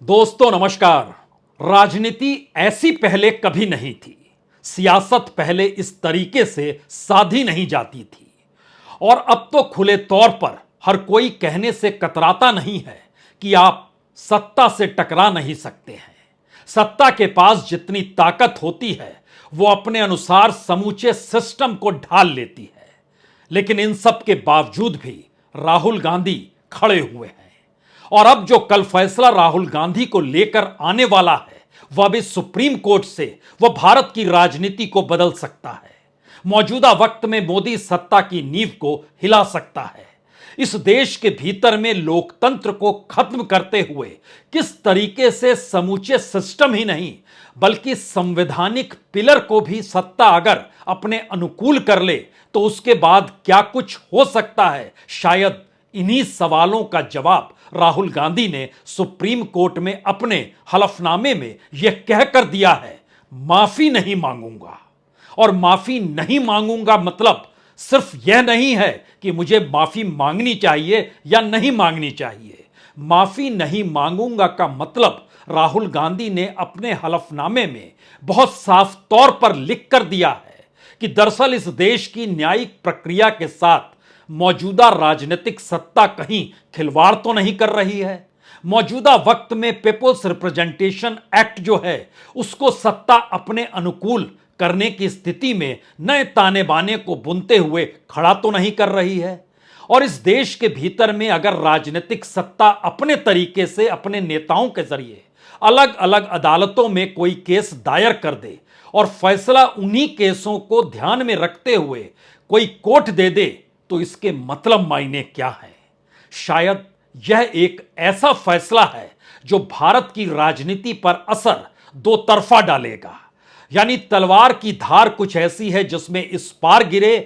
दोस्तों नमस्कार। राजनीति ऐसी पहले कभी नहीं थी। सियासत पहले इस तरीके से साधी नहीं जाती थी। और अब तो खुले तौर पर हर कोई कहने से कतराता नहीं है कि आप सत्ता से टकरा नहीं सकते हैं। सत्ता के पास जितनी ताकत होती है वो अपने अनुसार समूचे सिस्टम को ढाल लेती है। लेकिन इन सब के बावजूद भी राहुल गांधी खड़े हुए हैं। और अब जो कल फैसला राहुल गांधी को लेकर आने वाला है वह भी सुप्रीम कोर्ट से वह भारत की राजनीति को बदल सकता है। मौजूदा वक्त में मोदी सत्ता की नींव को हिला सकता है। इस देश के भीतर में लोकतंत्र को खत्म करते हुए किस तरीके से समूचे सिस्टम ही नहीं बल्कि संवैधानिक पिलर को भी सत्ता अगर अपने अनुकूल कर ले तो उसके बाद क्या कुछ हो सकता है। शायद इन्हीं सवालों का जवाब राहुल गांधी ने सुप्रीम कोर्ट में अपने हलफनामे में यह कहकर दिया है, माफी नहीं मांगूंगा। और माफी नहीं मांगूंगा मतलब सिर्फ यह नहीं है कि मुझे माफी मांगनी चाहिए या नहीं मांगनी चाहिए। माफी नहीं मांगूंगा का मतलब राहुल गांधी ने अपने हलफनामे में बहुत साफ तौर पर लिख कर दिया है कि दरअसल इस देश की न्यायिक प्रक्रिया के साथ मौजूदा राजनीतिक सत्ता कहीं खिलवाड़ तो नहीं कर रही है। मौजूदा वक्त में पीपुल्स रिप्रेजेंटेशन एक्ट जो है उसको सत्ता अपने अनुकूल करने की स्थिति में नए ताने बाने को बुनते हुए खड़ा तो नहीं कर रही है। और इस देश के भीतर में अगर राजनीतिक सत्ता अपने तरीके से अपने नेताओं के जरिए अलग अलग अदालतों में कोई केस दायर कर दे और फैसला उन्हीं केसों को ध्यान में रखते हुए कोई कोर्ट दे दे तो इसके मतलब मायने क्या है। शायद यह एक ऐसा फैसला है जो भारत की राजनीति पर असर दो तरफा डालेगा। यानी तलवार की धार कुछ ऐसी है जिसमें इस पार गिरे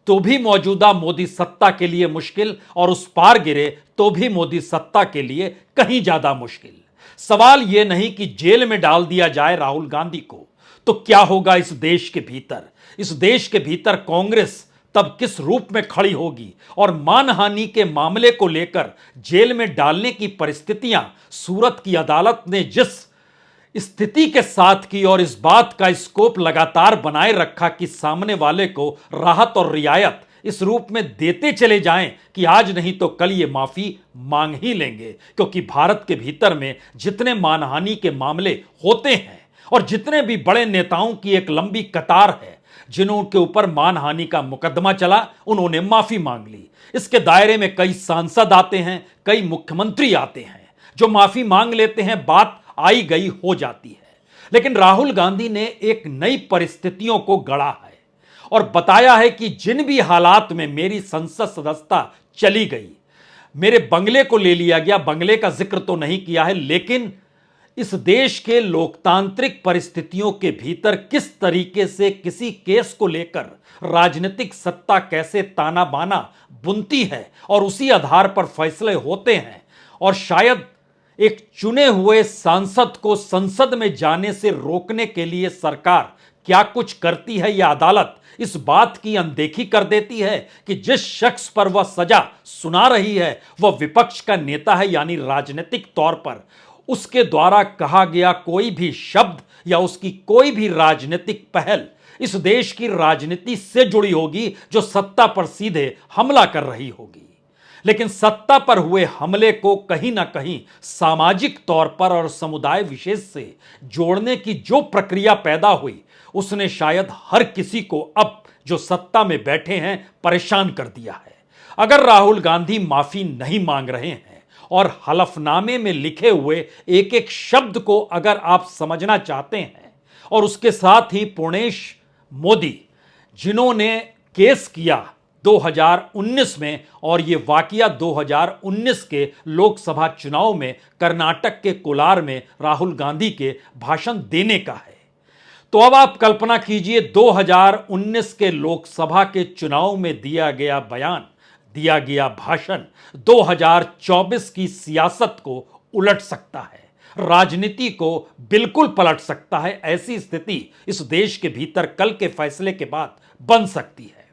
तो भी मौजूदा मोदी सत्ता के लिए मुश्किल और उस पार गिरे तो भी मोदी सत्ता के लिए कहीं ज्यादा मुश्किल। सवाल यह नहीं कि जेल में डाल दिया जाए राहुल गांधी को तो क्या होगा इस देश के भीतर। इस देश के भीतर कांग्रेस तब किस रूप में खड़ी होगी और मानहानि के मामले को लेकर जेल में डालने की परिस्थितियां सूरत की अदालत ने जिस स्थिति के साथ की और इस बात का स्कोप लगातार बनाए रखा कि सामने वाले को राहत और रियायत इस रूप में देते चले जाएं कि आज नहीं तो कल ये माफी मांग ही लेंगे। क्योंकि भारत के भीतर में जितने मानहानि के मामले होते हैं और जितने भी बड़े नेताओं की एक लंबी कतार है जिन्हों के ऊपर मानहानि का मुकदमा चला उन्होंने माफी मांग ली। इसके दायरे में कई सांसद आते हैं, कई मुख्यमंत्री आते हैं जो माफी मांग लेते हैं, बात आई गई हो जाती है। लेकिन राहुल गांधी ने एक नई परिस्थितियों को गढ़ा है और बताया है कि जिन भी हालात में मेरी संसद सदस्यता चली गई, मेरे बंगले को ले लिया गया, बंगले का जिक्र तो नहीं किया है, लेकिन इस देश के लोकतांत्रिक परिस्थितियों के भीतर किस तरीके से किसी केस को लेकर राजनीतिक सत्ता कैसे ताना बाना बुनती है और उसी आधार पर फैसले होते हैं। और शायद एक चुने हुए सांसद को संसद में जाने से रोकने के लिए सरकार क्या कुछ करती है या अदालत इस बात की अनदेखी कर देती है कि जिस शख्स पर वह सजा सुना रही है वह विपक्ष का नेता है। यानी राजनीतिक तौर पर उसके द्वारा कहा गया कोई भी शब्द या उसकी कोई भी राजनीतिक पहल इस देश की राजनीति से जुड़ी होगी जो सत्ता पर सीधे हमला कर रही होगी। लेकिन सत्ता पर हुए हमले को कहीं ना कहीं सामाजिक तौर पर और समुदाय विशेष से जोड़ने की जो प्रक्रिया पैदा हुई उसने शायद हर किसी को अब जो सत्ता में बैठे हैं परेशान कर दिया है। अगर राहुल गांधी माफी नहीं मांग रहे हैं और हलफनामे में लिखे हुए एक एक शब्द को अगर आप समझना चाहते हैं और उसके साथ ही पूर्णेश मोदी जिन्होंने केस किया 2019 में और यह वाकया 2019 के लोकसभा चुनाव में कर्नाटक के कोलार में राहुल गांधी के भाषण देने का है, तो अब आप कल्पना कीजिए 2019 के लोकसभा के चुनाव में दिया गया बयान, दिया गया भाषण 2024 की सियासत को उलट सकता है, राजनीति को बिल्कुल पलट सकता है। ऐसी स्थिति इस देश के भीतर कल के फैसले के बाद बन सकती है।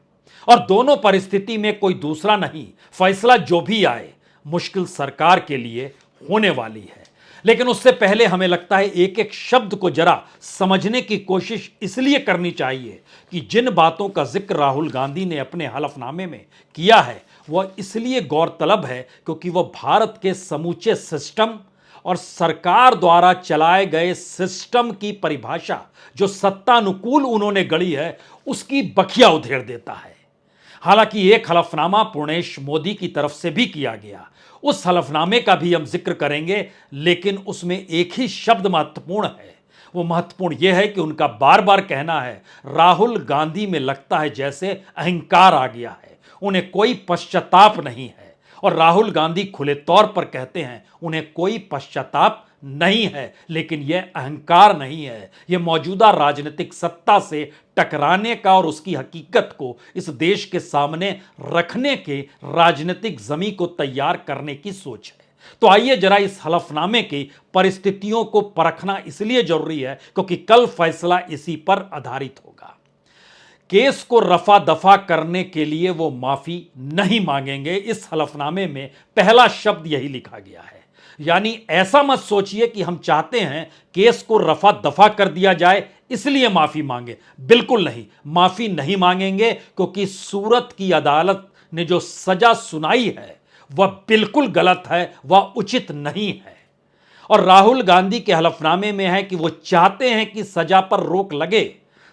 और दोनों परिस्थिति में कोई दूसरा नहीं, फैसला जो भी आए मुश्किल सरकार के लिए होने वाली है। लेकिन उससे पहले हमें लगता है एक एक शब्द को जरा समझने की कोशिश इसलिए करनी चाहिए कि जिन बातों का जिक्र राहुल गांधी ने अपने हलफनामे में किया है वह इसलिए गौरतलब है क्योंकि वह भारत के समूचे सिस्टम और सरकार द्वारा चलाए गए सिस्टम की परिभाषा जो सत्तानुकूल उन्होंने गढ़ी है उसकी बखिया उधेड़ देता है। हालांकि एक हलफनामा पूर्णेश मोदी की तरफ से भी किया गया, उस हलफनामे का भी हम जिक्र करेंगे, लेकिन उसमें एक ही शब्द महत्वपूर्ण है। वो महत्वपूर्ण यह है कि उनका बार बार कहना है राहुल गांधी में लगता है जैसे अहंकार आ गया है, उन्हें कोई पश्चाताप नहीं है। और राहुल गांधी खुले तौर पर कहते हैं उन्हें कोई पश्चाताप नहीं है, लेकिन यह अहंकार नहीं है, यह मौजूदा राजनीतिक सत्ता से टकराने का और उसकी हकीकत को इस देश के सामने रखने के राजनीतिक जमी को तैयार करने की सोच है। तो आइए जरा इस हलफनामे की परिस्थितियों को परखना इसलिए जरूरी है क्योंकि कल फैसला इसी पर आधारित होगा। केस को रफा दफा करने के लिए वो माफी नहीं मांगेंगे। इस हलफनामे में पहला शब्द यही लिखा गया है। यानी ऐसा मत सोचिए कि हम चाहते हैं केस को रफा दफा कर दिया जाए इसलिए माफी मांगे, बिल्कुल नहीं, माफी नहीं मांगेंगे क्योंकि सूरत की अदालत ने जो सजा सुनाई है वह बिल्कुल गलत है, वह उचित नहीं है। और राहुल गांधी के हलफनामे में है कि वो चाहते हैं कि सजा पर रोक लगे,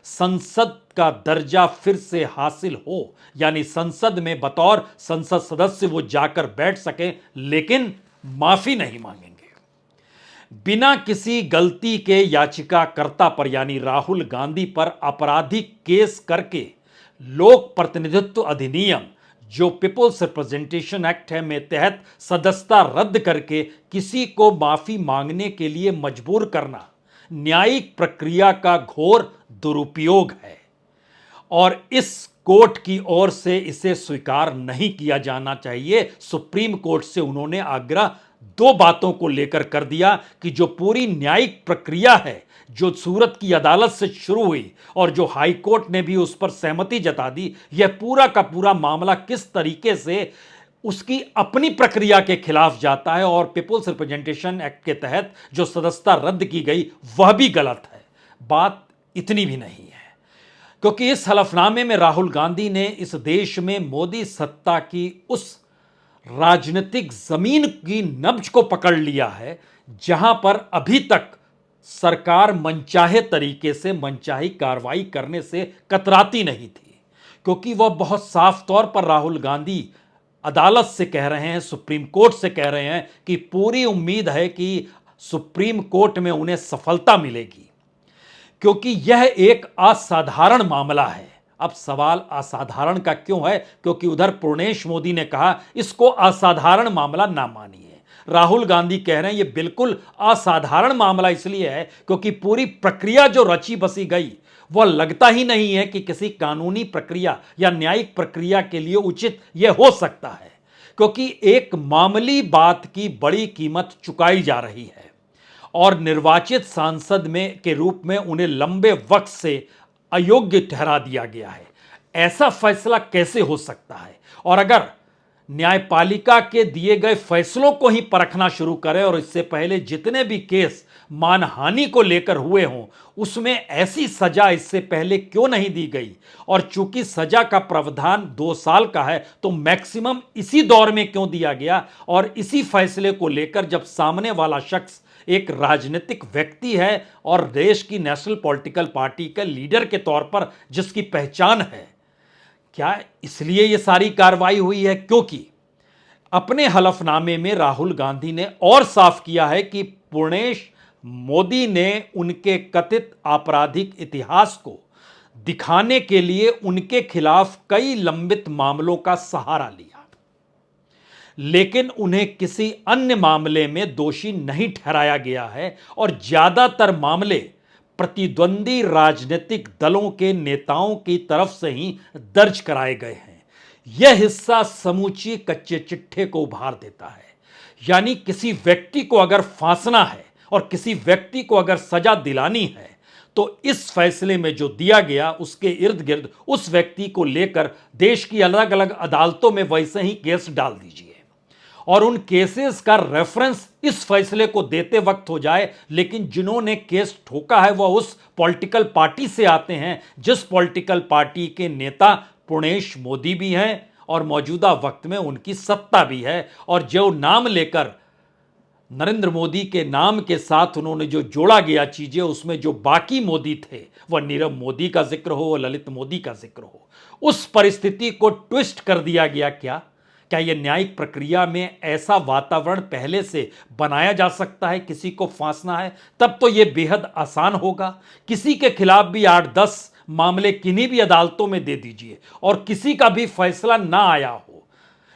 संसद का दर्जा फिर से हासिल हो, यानी संसद में बतौर संसद सदस्य वो जाकर बैठ सके, लेकिन माफी नहीं मांगेंगे। बिना किसी गलती के याचिकाकर्ता पर यानी राहुल गांधी पर आपराधिक केस करके लोक प्रतिनिधित्व अधिनियम जो पीपुल्स रिप्रेजेंटेशन एक्ट है में तहत सदस्यता रद्द करके किसी को माफी मांगने के लिए मजबूर करना न्यायिक प्रक्रिया का घोर दुरुपयोग है और इस कोर्ट की ओर से इसे स्वीकार नहीं किया जाना चाहिए। सुप्रीम कोर्ट से उन्होंने आग्रह दो बातों को लेकर कर दिया कि जो पूरी न्यायिक प्रक्रिया है जो सूरत की अदालत से शुरू हुई और जो हाई कोर्ट ने भी उस पर सहमति जता दी, यह पूरा का पूरा मामला किस तरीके से उसकी अपनी प्रक्रिया के खिलाफ जाता है और पीपुल्स रिप्रेजेंटेशन एक्ट के तहत जो सदस्यता रद्द की गई वह भी गलत है। बात इतनी भी नहीं है क्योंकि इस हलफनामे में राहुल गांधी ने इस देश में मोदी सत्ता की उस राजनीतिक जमीन की नब्ज को पकड़ लिया है जहां पर अभी तक सरकार मनचाहे तरीके से मनचाही कार्रवाई करने से कतराती नहीं थी, क्योंकि वह बहुत साफ तौर पर राहुल गांधी अदालत से कह रहे हैं, सुप्रीम कोर्ट से कह रहे हैं कि पूरी उम्मीद है कि सुप्रीम कोर्ट में उन्हें सफलता मिलेगी क्योंकि यह एक असाधारण मामला है। अब सवाल असाधारण का क्यों है? क्योंकि उधर पूर्णेश मोदी ने कहा इसको असाधारण मामला ना मानिए। राहुल गांधी कह रहे हैं यह बिल्कुल असाधारण मामला इसलिए है क्योंकि पूरी प्रक्रिया जो रची बसी गई वह लगता ही नहीं है कि किसी कानूनी प्रक्रिया या न्यायिक प्रक्रिया के लिए उचित यह हो सकता है, क्योंकि एक मामूली बात की बड़ी कीमत चुकाई जा रही है और निर्वाचित सांसद में के रूप में उन्हें लंबे वक्त से अयोग्य ठहरा दिया गया है। ऐसा फैसला कैसे हो सकता है? और अगर न्यायपालिका के दिए गए फैसलों को ही परखना शुरू करें और इससे पहले जितने भी केस मानहानि को लेकर हुए हों उसमें ऐसी सजा इससे पहले क्यों नहीं दी गई? और चूंकि सजा का प्रावधान 2 साल का है तो मैक्सिमम इसी दौर में क्यों दिया गया? और इसी फैसले को लेकर जब सामने वाला शख्स एक राजनीतिक व्यक्ति है और देश की नेशनल पॉलिटिकल पार्टी के लीडर के तौर पर जिसकी पहचान है, क्या इसलिए यह सारी कार्रवाई हुई है? क्योंकि अपने हलफनामे में राहुल गांधी ने और साफ किया है कि पूर्णेश मोदी ने उनके कथित आपराधिक इतिहास को दिखाने के लिए उनके खिलाफ कई लंबित मामलों का सहारा लिया, लेकिन उन्हें किसी अन्य मामले में दोषी नहीं ठहराया गया है और ज्यादातर मामले प्रतिद्वंदी राजनीतिक दलों के नेताओं की तरफ से ही दर्ज कराए गए हैं। यह हिस्सा समूची कच्चे चिट्ठे को उभार देता है। यानी किसी व्यक्ति को अगर फांसना है और किसी व्यक्ति को अगर सजा दिलानी है तो इस फैसले में जो दिया गया उसके इर्द गिर्द उस व्यक्ति को लेकर देश की अलग अलग अदालतों में वैसे ही केस डाल दीजिए और उन केसेस का रेफरेंस इस फैसले को देते वक्त हो जाए, लेकिन जिन्होंने केस ठोका है वह उस पॉलिटिकल पार्टी से आते हैं जिस पॉलिटिकल पार्टी के नेता पुणेश मोदी भी हैं और मौजूदा वक्त में उनकी सत्ता भी है, और जो नाम लेकर नरेंद्र मोदी के नाम के साथ उन्होंने जो जोड़ा गया चीजें, उसमें जो बाकी मोदी थे, वह नीरव मोदी का जिक्र हो, वह ललित मोदी का जिक्र हो, उस परिस्थिति को ट्विस्ट कर दिया गया। क्या क्या यह न्यायिक प्रक्रिया में ऐसा वातावरण पहले से बनाया जा सकता है? किसी को फांसना है तब तो यह बेहद आसान होगा। किसी के खिलाफ भी 8-10 मामले किन्हीं भी अदालतों में दे दीजिए और किसी का भी फैसला ना आया हो,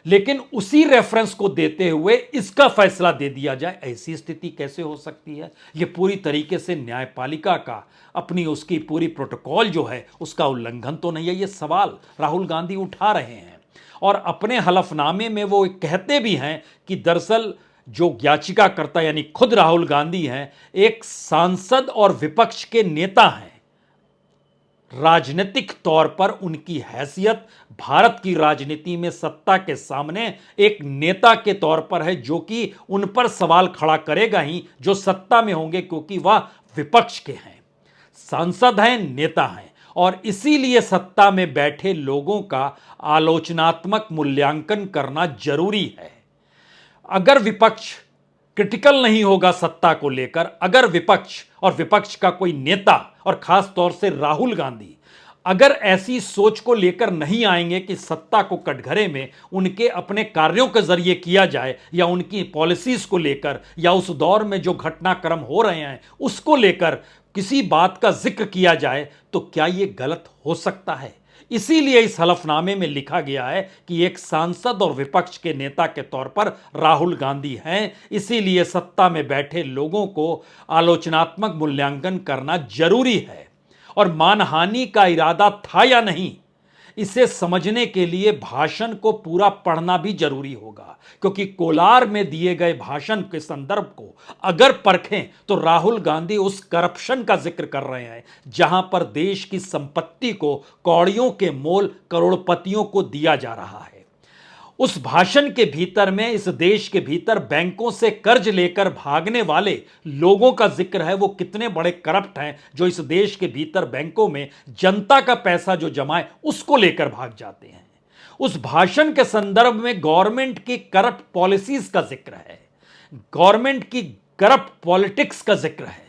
लेकिन उसी रेफरेंस को देते हुए इसका फैसला दे दिया जाए, ऐसी स्थिति कैसे हो सकती है? यह पूरी तरीके से न्यायपालिका का अपनी उसकी पूरी प्रोटोकॉल जो है उसका उल्लंघन तो नहीं है? यह सवाल राहुल गांधी उठा रहे हैं और अपने हलफनामे में वो कहते भी हैं कि दरअसल जो याचिकाकर्ता यानी खुद राहुल गांधी हैं, एक सांसद और विपक्ष के नेता हैं। राजनीतिक तौर पर उनकी हैसियत भारत की राजनीति में सत्ता के सामने एक नेता के तौर पर है, जो कि उन पर सवाल खड़ा करेगा ही जो सत्ता में होंगे, क्योंकि वह विपक्ष के हैं, सांसद हैं, नेता हैं, और इसीलिए सत्ता में बैठे लोगों का आलोचनात्मक मूल्यांकन करना जरूरी है। अगर विपक्ष क्रिटिकल नहीं होगा सत्ता को लेकर, अगर विपक्ष और विपक्ष का कोई नेता और खास तौर से राहुल गांधी अगर ऐसी सोच को लेकर नहीं आएंगे कि सत्ता को कटघरे में उनके अपने कार्यों के जरिए किया जाए या उनकी पॉलिसीज को लेकर या उस दौर में जो घटनाक्रम हो रहे हैं उसको लेकर किसी बात का जिक्र किया जाए, तो क्या यह गलत हो सकता है? इसीलिए इस हलफनामे में लिखा गया है कि एक सांसद और विपक्ष के नेता के तौर पर राहुल गांधी हैं, इसीलिए सत्ता में बैठे लोगों को आलोचनात्मक मूल्यांकन करना जरूरी है। और मानहानि का इरादा था या नहीं, इसे समझने के लिए भाषण को पूरा पढ़ना भी जरूरी होगा, क्योंकि कोलार में दिए गए भाषण के संदर्भ को अगर परखें तो राहुल गांधी उस करप्शन का जिक्र कर रहे हैं जहां पर देश की संपत्ति को कौड़ियों के मोल करोड़पतियों को दिया जा रहा है। उस भाषण के भीतर में इस देश के भीतर बैंकों से कर्ज लेकर भागने वाले लोगों का जिक्र है, वो कितने बड़े करप्ट हैं जो इस देश के भीतर बैंकों में जनता का पैसा जो जमाए उसको लेकर भाग जाते हैं। उस भाषण के संदर्भ में गवर्नमेंट की करप्ट पॉलिसीज का जिक्र है, गवर्नमेंट की करप्ट पॉलिटिक्स का जिक्र है,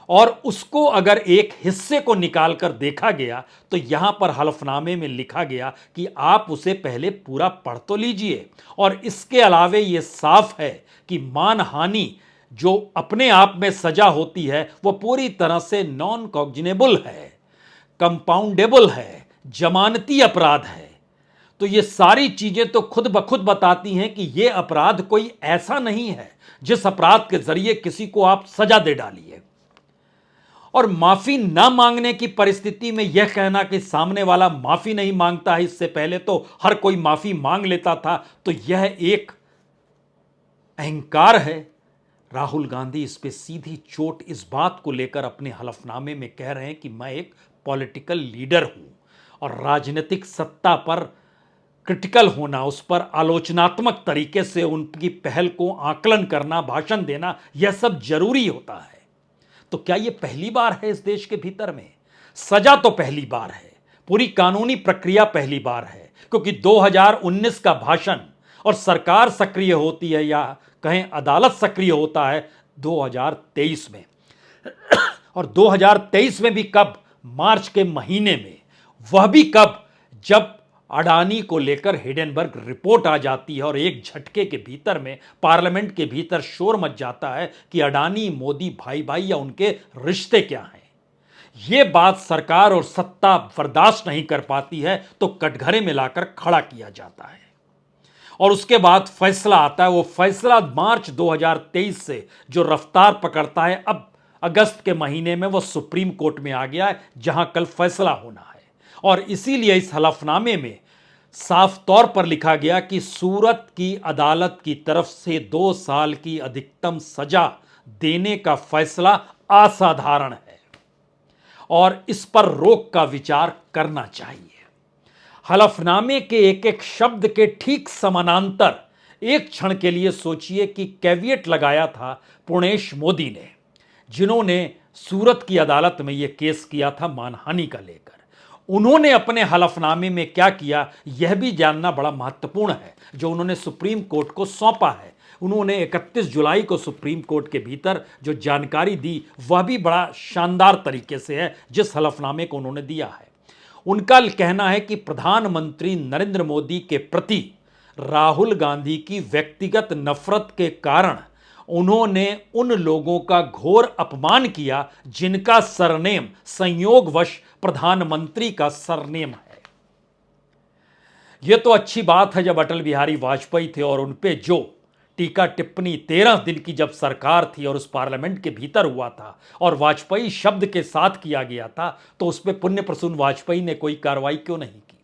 और उसको अगर एक हिस्से को निकालकर देखा गया तो यहां पर हलफनामे में लिखा गया कि आप उसे पहले पूरा पढ़ तो लीजिए। और इसके अलावे यह साफ है कि मानहानि जो अपने आप में सजा होती है वह पूरी तरह से नॉन कॉग्निजेबल है, कंपाउंडेबल है, जमानती अपराध है। तो ये सारी चीजें तो खुद ब खुद बताती हैं कि यह अपराध कोई ऐसा नहीं है जिस अपराध के जरिए किसी को आप सजा दे डालिए। और माफी ना मांगने की परिस्थिति में यह कहना कि सामने वाला माफी नहीं मांगता है, इससे पहले तो हर कोई माफी मांग लेता था, तो यह एक अहंकार है। राहुल गांधी इस पे सीधी चोट इस बात को लेकर अपने हलफनामे में कह रहे हैं कि मैं एक पॉलिटिकल लीडर हूं और राजनीतिक सत्ता पर क्रिटिकल होना, उस पर आलोचनात्मक तरीके से उनकी पहल को आकलन करना, भाषण देना, यह सब जरूरी होता है। तो क्या यह पहली बार है इस देश के भीतर में? सजा तो पहली बार है, पूरी कानूनी प्रक्रिया पहली बार है, क्योंकि 2019 का भाषण और सरकार सक्रिय होती है या कहें अदालत सक्रिय होता है 2023 में। और 2023 में भी कब? मार्च के महीने में। वह भी कब? जब अडानी को लेकर हिडेनबर्ग रिपोर्ट आ जाती है और एक झटके के भीतर में पार्लियामेंट के भीतर शोर मच जाता है कि अडानी मोदी भाई भाई या उनके रिश्ते क्या हैं। यह बात सरकार और सत्ता बर्दाश्त नहीं कर पाती है तो कटघरे में लाकर खड़ा किया जाता है और उसके बाद फैसला आता है। वो फैसला मार्च 2023 से जो रफ्तार पकड़ता है, अब अगस्त के महीने में वो सुप्रीम कोर्ट में आ गया है जहां कल फैसला होना है। और इसीलिए इस हलफनामे में साफ तौर पर लिखा गया कि सूरत की अदालत की तरफ से 2 साल की अधिकतम सजा देने का फैसला असाधारण है और इस पर रोक का विचार करना चाहिए। हलफनामे के एक एक शब्द के ठीक समानांतर एक क्षण के लिए सोचिए कि कैविएट लगाया था पुणेश मोदी ने, जिन्होंने सूरत की अदालत में यह केस किया था मानहानि का लेकर। उन्होंने अपने हलफनामे में क्या किया, यह भी जानना बड़ा महत्वपूर्ण है, जो उन्होंने सुप्रीम कोर्ट को सौंपा है। उन्होंने 31 जुलाई को सुप्रीम कोर्ट के भीतर जो जानकारी दी, वह भी बड़ा शानदार तरीके से है, जिस हलफनामे को उन्होंने दिया है। उनका कहना है कि प्रधानमंत्री नरेंद्र मोदी के प्रति राहुल गांधी की व्यक्तिगत नफरत के कारण उन्होंने उन लोगों का घोर अपमान किया जिनका सरनेम संयोगवश प्रधानमंत्री का सरनेम है। यह तो अच्छी बात है जब अटल बिहारी वाजपेयी थे और उनपे जो टीका टिप्पणी 13 दिन की जब सरकार थी और उस पार्लियामेंट के भीतर हुआ था और वाजपेयी शब्द के साथ किया गया था, तो उस पर पुण्य प्रसून वाजपेयी ने कोई कार्रवाई क्यों नहीं की।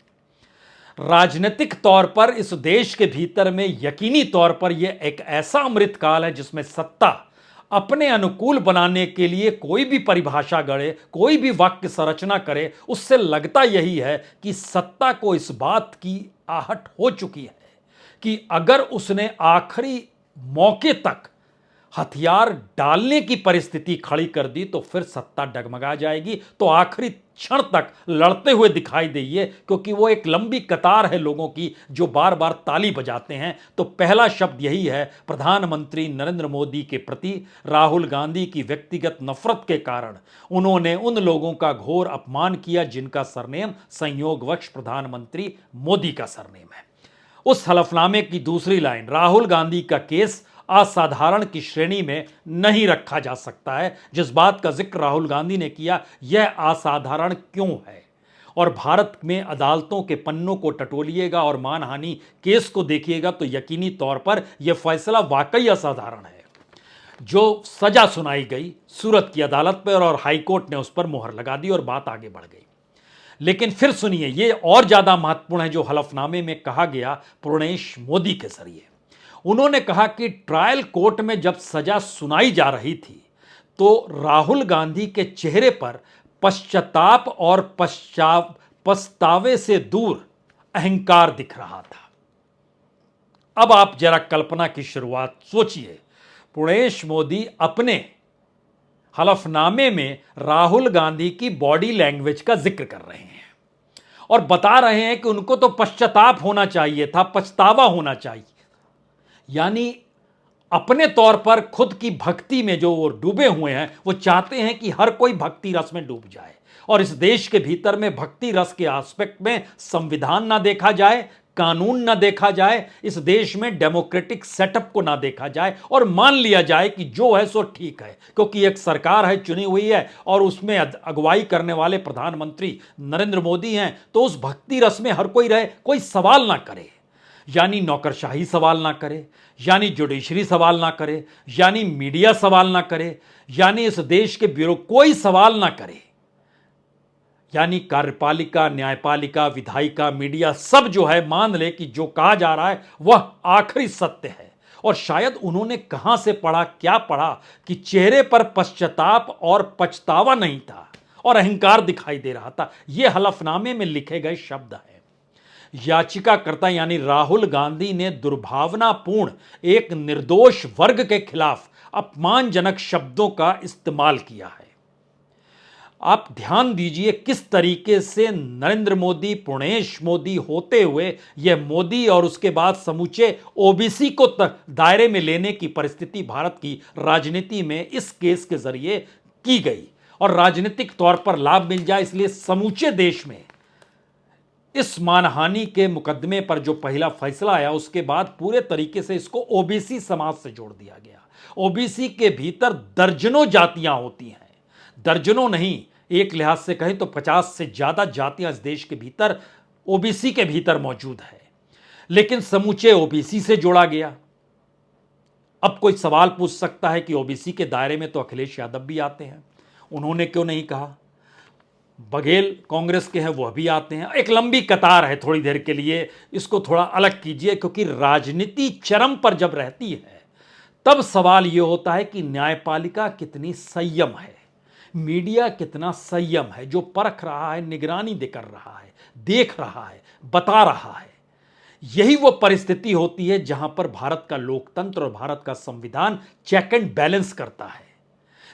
राजनीतिक तौर पर इस देश के भीतर में यकीनी तौर पर यह एक ऐसा अमृतकाल है जिसमें सत्ता अपने अनुकूल बनाने के लिए कोई भी परिभाषा गढ़े, कोई भी वाक्य संरचना करे, उससे लगता यही है कि सत्ता को इस बात की आहट हो चुकी है कि अगर उसने आखिरी मौके तक हथियार डालने की परिस्थिति खड़ी कर दी तो फिर सत्ता डगमगा जाएगी। तो आखिरी क्षण तक लड़ते हुए दिखाई देइए, क्योंकि वो एक लंबी कतार है लोगों की जो बार बार ताली बजाते हैं। तो पहला शब्द यही है, प्रधानमंत्री नरेंद्र मोदी के प्रति राहुल गांधी की व्यक्तिगत नफरत के कारण उन्होंने उन लोगों का घोर अपमान किया जिनका सरनेम संयोगवश प्रधानमंत्री मोदी का सरनेम है। उस हलफनामे की दूसरी लाइन, राहुल गांधी का केस असाधारण की श्रेणी में नहीं रखा जा सकता है। जिस बात का जिक्र राहुल गांधी ने किया, यह असाधारण क्यों है। और भारत में अदालतों के पन्नों को टटोलिएगा और मानहानि केस को देखिएगा तो यकीनी तौर पर यह फैसला वाकई असाधारण है। जो सजा सुनाई गई सूरत की अदालत पर और हाईकोर्ट ने उस पर मोहर लगा दी और बात आगे बढ़ गई। लेकिन फिर सुनिए, यह और ज्यादा महत्वपूर्ण है जो हलफनामे में कहा गया पुणेश मोदी के जरिए। उन्होंने कहा कि ट्रायल कोर्ट में जब सजा सुनाई जा रही थी तो राहुल गांधी के चेहरे पर पश्चाताप और पछतावे से दूर अहंकार दिख रहा था। अब आप जरा कल्पना की शुरुआत सोचिए, पुणेश मोदी अपने हलफनामे में राहुल गांधी की बॉडी लैंग्वेज का जिक्र कर रहे हैं और बता रहे हैं कि उनको तो पश्चाताप होना चाहिए था, पछतावा होना चाहिए। यानी अपने तौर पर खुद की भक्ति में जो वो डूबे हुए हैं, वो चाहते हैं कि हर कोई भक्ति रस में डूब जाए और इस देश के भीतर में भक्ति रस के एस्पेक्ट में संविधान ना देखा जाए, कानून ना देखा जाए, इस देश में डेमोक्रेटिक सेटअप को ना देखा जाए और मान लिया जाए कि जो है सो ठीक है, क्योंकि एक सरकार है चुनी हुई है और उसमें अगुवाई करने वाले प्रधानमंत्री नरेंद्र मोदी हैं। तो उस भक्ति रस में हर कोई रहे, कोई सवाल ना करे। यानी नौकरशाही सवाल ना करे, यानी जुडिशरी सवाल ना करे, यानी मीडिया सवाल ना करे, यानी इस देश के ब्यूरो कोई सवाल ना करे, यानी कार्यपालिका, न्यायपालिका, विधायिका, मीडिया सब जो है मान ले कि जो कहा जा रहा है वह आखिरी सत्य है। और शायद उन्होंने कहां से पढ़ा, क्या पढ़ा कि चेहरे पर पश्चाताप और पछतावा नहीं था और अहंकार दिखाई दे रहा था। यह हलफनामे में लिखे गए शब्द हैं। याचिकाकर्ता यानी राहुल गांधी ने दुर्भावनापूर्ण एक निर्दोष वर्ग के खिलाफ अपमानजनक शब्दों का इस्तेमाल किया है। आप ध्यान दीजिए किस तरीके से नरेंद्र मोदी, पुणेश मोदी होते हुए यह मोदी और उसके बाद समूचे ओबीसी को दायरे में लेने की परिस्थिति भारत की राजनीति में इस केस के जरिए की गई और राजनीतिक तौर पर लाभ मिल जाए, इसलिए समूचे देश में इस मानहानि के मुकदमे पर जो पहला फैसला आया उसके बाद पूरे तरीके से इसको ओबीसी समाज से जोड़ दिया गया। ओबीसी के भीतर दर्जनों जातियां होती हैं, दर्जनों नहीं, एक लिहाज से कहें तो 50 से ज्यादा जातियां इस देश के भीतर ओबीसी के भीतर मौजूद है, लेकिन समूचे ओबीसी से जोड़ा गया। अब कोई सवाल पूछ सकता है कि ओबीसी के दायरे में तो अखिलेश यादव भी आते हैं, उन्होंने क्यों नहीं कहा? बघेल कांग्रेस के हैं, वह भी आते हैं। एक लंबी कतार है, थोड़ी देर के लिए इसको थोड़ा अलग कीजिए, क्योंकि राजनीति चरम पर जब रहती है तब सवाल यह होता है कि न्यायपालिका कितनी संयम है, मीडिया कितना संयम है, जो परख रहा है, निगरानी कर रहा है, देख रहा है, बता रहा है। यही वो परिस्थिति होती है जहां पर भारत का लोकतंत्र और भारत का संविधान चेक एंड बैलेंस करता है।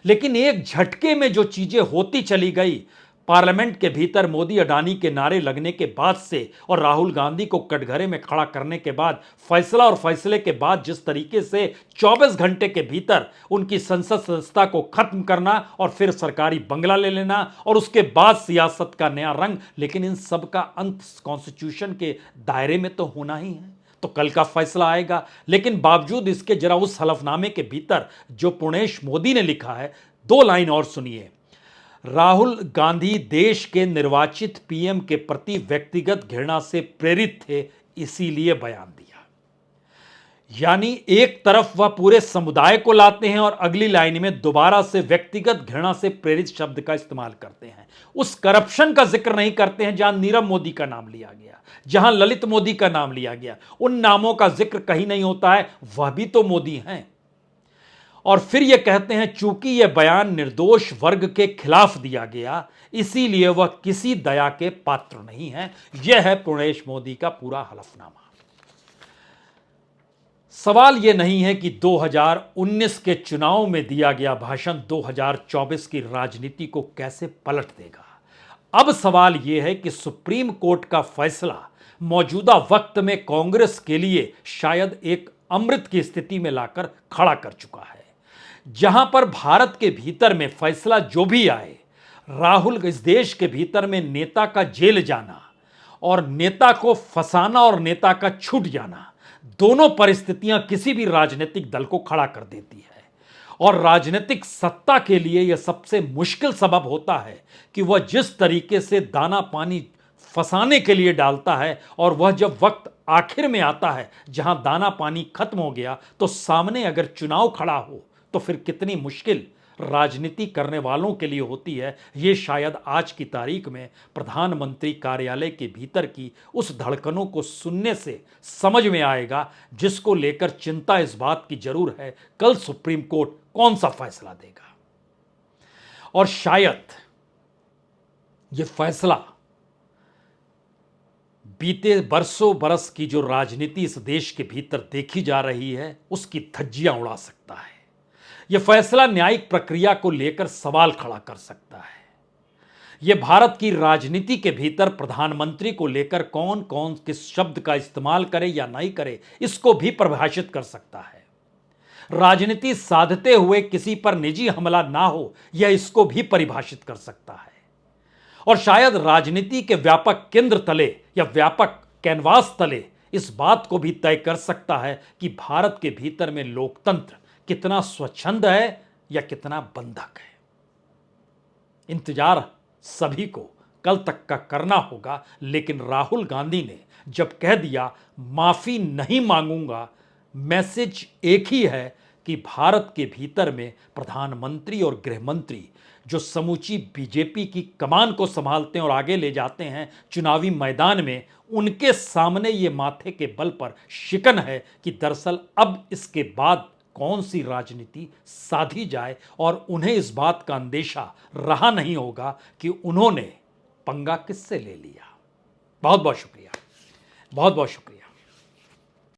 लेकिन एक झटके में जो चीजें होती चली गई, पार्लियामेंट के भीतर मोदी अडानी के नारे लगने के बाद से और राहुल गांधी को कटघरे में खड़ा करने के बाद, फैसला और फैसले के बाद जिस तरीके से 24 घंटे के भीतर उनकी संसद सदस्यता को खत्म करना और फिर सरकारी बंगला ले लेना और उसके बाद सियासत का नया रंग, लेकिन इन सब का अंत कॉन्स्टिट्यूशन के दायरे में तो होना ही है। तो कल का फैसला आएगा, लेकिन बावजूद इसके जरा उस हलफनामे के भीतर जो पुणेश मोदी ने लिखा है, 2 लाइन और सुनिए। राहुल गांधी देश के निर्वाचित पीएम के प्रति व्यक्तिगत घृणा से प्रेरित थे, इसीलिए बयान दिया। यानी एक तरफ वह पूरे समुदाय को लाते हैं और अगली लाइन में दोबारा से व्यक्तिगत घृणा से प्रेरित शब्द का इस्तेमाल करते हैं। उस करप्शन का जिक्र नहीं करते हैं जहां नीरव मोदी का नाम लिया गया, जहां ललित मोदी का नाम लिया गया, उन नामों का जिक्र कहीं नहीं होता है, वह भी तो मोदी हैं। और फिर यह कहते हैं चूंकि यह बयान निर्दोष वर्ग के खिलाफ दिया गया, इसीलिए वह किसी दया के पात्र नहीं है। यह है पुणेश मोदी का पूरा हलफनामा। सवाल यह नहीं है कि 2019 के चुनाव में दिया गया भाषण 2024 की राजनीति को कैसे पलट देगा। अब सवाल यह है कि सुप्रीम कोर्ट का फैसला मौजूदा वक्त में कांग्रेस के लिए शायद एक अमृत की स्थिति में लाकर खड़ा कर चुका है, जहां पर भारत के भीतर में फैसला जो भी आए, राहुल इस देश के भीतर में नेता का जेल जाना और नेता को फंसाना और नेता का छूट जाना, दोनों परिस्थितियां किसी भी राजनीतिक दल को खड़ा कर देती है। और राजनीतिक सत्ता के लिए यह सबसे मुश्किल सबब होता है कि वह जिस तरीके से दाना पानी फंसाने के लिए डालता है और वह जब वक्त आखिर में आता है जहां दाना पानी खत्म हो गया तो सामने अगर चुनाव खड़ा हो तो फिर कितनी मुश्किल राजनीति करने वालों के लिए होती है। ये शायद आज की तारीख में प्रधानमंत्री कार्यालय के भीतर की उस धड़कनों को सुनने से समझ में आएगा, जिसको लेकर चिंता इस बात की जरूर है कल सुप्रीम कोर्ट कौन सा फैसला देगा। और शायद ये फैसला बीते बरसों बरस की जो राजनीति इस देश के भीतर देखी जा रही है उसकी धज्जियां उड़ा सकता है। यह फैसला न्यायिक प्रक्रिया को लेकर सवाल खड़ा कर सकता है। यह भारत की राजनीति के भीतर प्रधानमंत्री को लेकर कौन कौन किस शब्द का इस्तेमाल करे या नहीं करे, इसको भी परिभाषित कर सकता है। राजनीति साधते हुए किसी पर निजी हमला ना हो, यह इसको भी परिभाषित कर सकता है। और शायद राजनीति के व्यापक केंद्र तले या व्यापक कैनवास तले इस बात को भी तय कर सकता है कि भारत के भीतर में लोकतंत्र कितना स्वच्छंद है या कितना बंधक है। इंतजार सभी को कल तक का करना होगा, लेकिन राहुल गांधी ने जब कह दिया माफी नहीं मांगूंगा, मैसेज एक ही है कि भारत के भीतर में प्रधानमंत्री और गृह मंत्री जो समूची बीजेपी की कमान को संभालते हैं और आगे ले जाते हैं चुनावी मैदान में, उनके सामने ये माथे के बल पर शिकन है कि दरअसल अब इसके बाद कौन सी राजनीति साधी जाए, और उन्हें इस बात का अंदेशा रहा नहीं होगा कि उन्होंने पंगा किससे ले लिया। बहुत बहुत शुक्रिया, बहुत बहुत शुक्रिया।